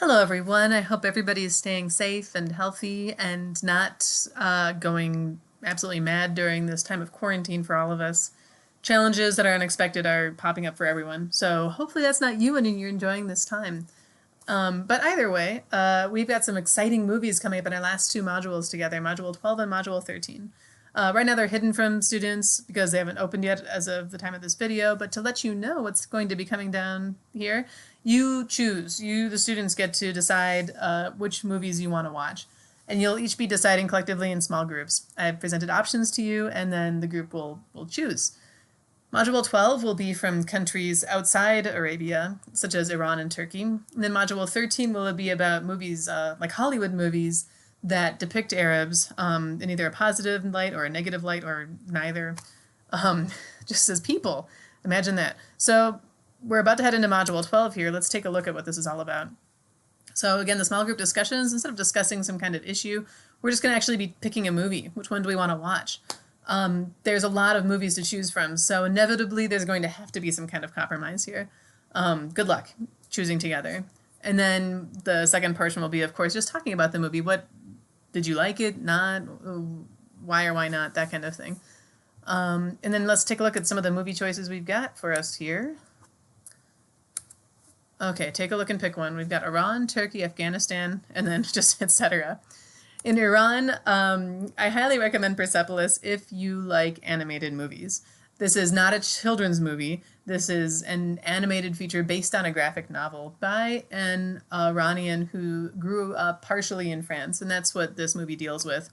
Hello, everyone. I hope everybody is staying safe and healthy and not going absolutely mad during this time of quarantine for all of us. Challenges that are unexpected are popping up for everyone. So hopefully that's not you and you're enjoying this time. But either way, we've got some exciting movies coming up in our last two modules together, Module 12 and Module 13. Right now they're hidden from students because they haven't opened yet as of the time of this video, but to let you know what's going to be coming down here, you choose. You, the students, get to decide which movies you want to watch. And you'll each be deciding collectively in small groups. I've presented options to you, and then the group will choose. Module 12 will be from countries outside Arabia, such as Iran and Turkey. And then Module 13 will be about movies, like Hollywood movies, that depict Arabs in either a positive light or a negative light or neither, just as people. Imagine that. So we're about to head into Module 12 here. Let's take a look at what this is all about. So again, the small group discussions, instead of discussing some kind of issue, we're just going to actually be picking a movie. Which one do we want to watch? There's a lot of movies to choose from, so inevitably there's going to have to be some kind of compromise here. Good luck choosing together. And then the second portion will be, of course, just talking about the movie. What did you like it? Not? Why or why not? That kind of thing. And then let's take a look at some of the movie choices we've got for us here. Okay, take a look and pick one. We've got Iran, Turkey, Afghanistan, and then just etc. In Iran, I highly recommend Persepolis if you like animated movies. This is not a children's movie. This is an animated feature based on a graphic novel by an Iranian who grew up partially in France, and that's what this movie deals with.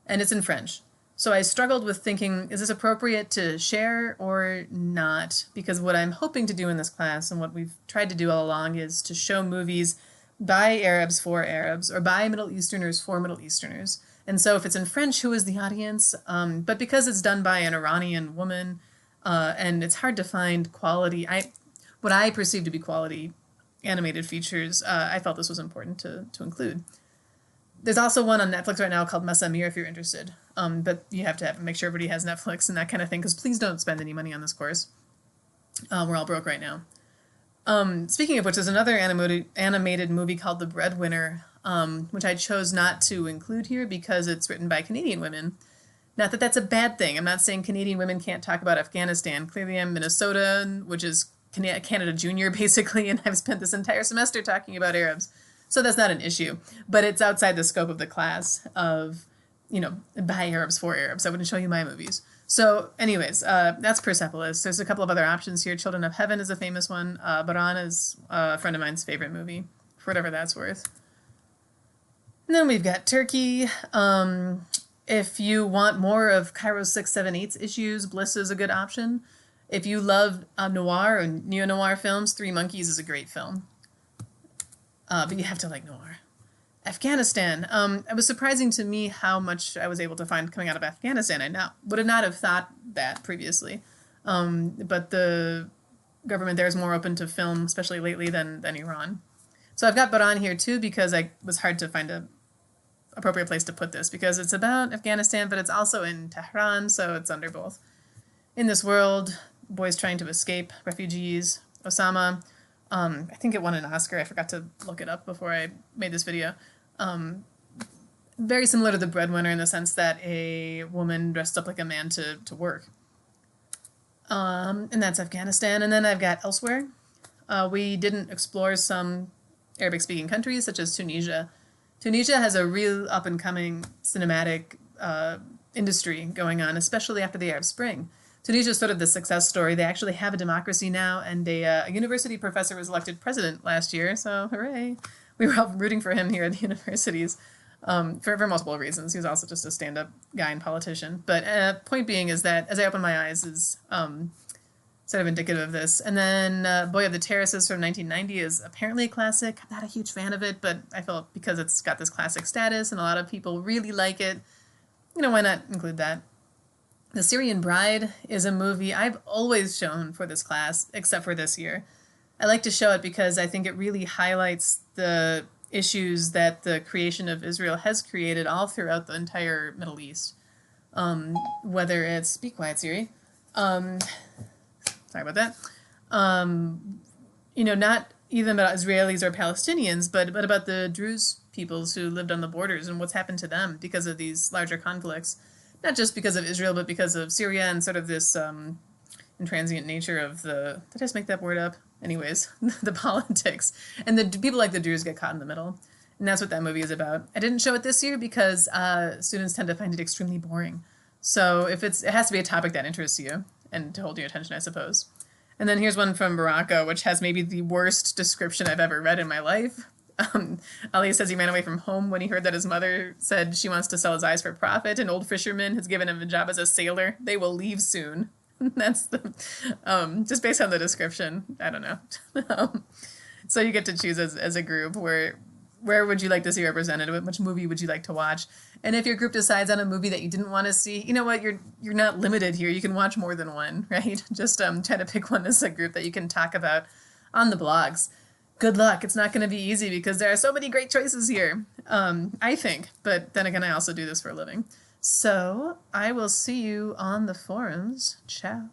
And it's in French. So I struggled with thinking, is this appropriate to share or not? Because what I'm hoping to do in this class, and what we've tried to do all along, is to show movies by Arabs for Arabs, or by Middle Easterners for Middle Easterners. And so if it's in French, who is the audience? But because it's done by an Iranian woman, and it's hard to find quality, what I perceive to be quality animated features, I felt this was important to include. There's also one on Netflix right now called Masamir if you're interested. But you have to make sure everybody has Netflix and that kind of thing, because please don't spend any money on this course. We're all broke right now. Speaking of which, there's another animated movie called The Breadwinner, which I chose not to include here because it's written by Canadian women. Not that that's a bad thing. I'm not saying Canadian women can't talk about Afghanistan. Clearly I'm Minnesota, which is Canada Junior, basically, and I've spent this entire semester talking about Arabs. So that's not an issue. But it's outside the scope of the class of, by Arabs for Arabs. I wouldn't show you my movies. So anyways, that's Persepolis. There's a couple of other options here. Children of Heaven is a famous one. Baran is a friend of mine's favorite movie, for whatever that's worth. And then we've got Turkey. If you want more of Cairo's 678's issues, Bliss is a good option. If you love noir or neo-noir films, Three Monkeys is a great film. But you have to like noir. Afghanistan. It was surprising to me how much I was able to find coming out of Afghanistan. I would not have thought that previously. But the government there is more open to film, especially lately, than Iran. So I've got Baran here too because it was hard to find a appropriate place to put this because it's about Afghanistan, but it's also in Tehran, so it's under both. In This World, boys trying to escape, refugees, Osama. I think it won an Oscar. I forgot to look it up before I made this video. Very similar to The Breadwinner in the sense that a woman dressed up like a man to work. And that's Afghanistan. And then I've got Elsewhere. We didn't explore some Arabic-speaking countries, such as Tunisia. Tunisia has a real up-and-coming cinematic industry going on, especially after the Arab Spring. Tunisia is sort of the success story. They actually have a democracy now, and a university professor was elected president last year, so hooray. We were all rooting for him here at the universities for multiple reasons. He was also just a stand-up guy and politician. But point being is that As I Open My Eyes is sort of indicative of this. And then Boy of the Terraces from 1990 is apparently a classic. I'm not a huge fan of it, but I felt because it's got this classic status and a lot of people really like it, why not include that? The Syrian Bride is a movie I've always shown for this class, except for this year. I like to show it because I think it really highlights the issues that the creation of Israel has created all throughout the entire Middle East. Whether it's, be quiet, Siri. Sorry about that. Not even about Israelis or Palestinians, but about the Druze peoples who lived on the borders and what's happened to them because of these larger conflicts. Not just because of Israel, but because of Syria and sort of this intransient nature of the, did I just make that word up? Anyways, the politics. And the people like the Druze get caught in the middle. And that's what that movie is about. I didn't show it this year because students tend to find it extremely boring. So if it has to be a topic that interests you and to hold your attention, I suppose. And then here's one from Morocco, which has maybe the worst description I've ever read in my life. Ali says he ran away from home when he heard that his mother said she wants to sell his eyes for profit. An old fisherman has given him a job as a sailor. They will leave soon. That's the, just based on the description. I don't know. So you get to choose as a group where would you like to see represented? Which movie would you like to watch? And if your group decides on a movie that you didn't want to see, you know what? You're not limited here. You can watch more than one, right? Just try to pick one as a group that you can talk about on the blogs. Good luck. It's not going to be easy because there are so many great choices here, I think. But then again, I also do this for a living. So I will see you on the forums. Ciao.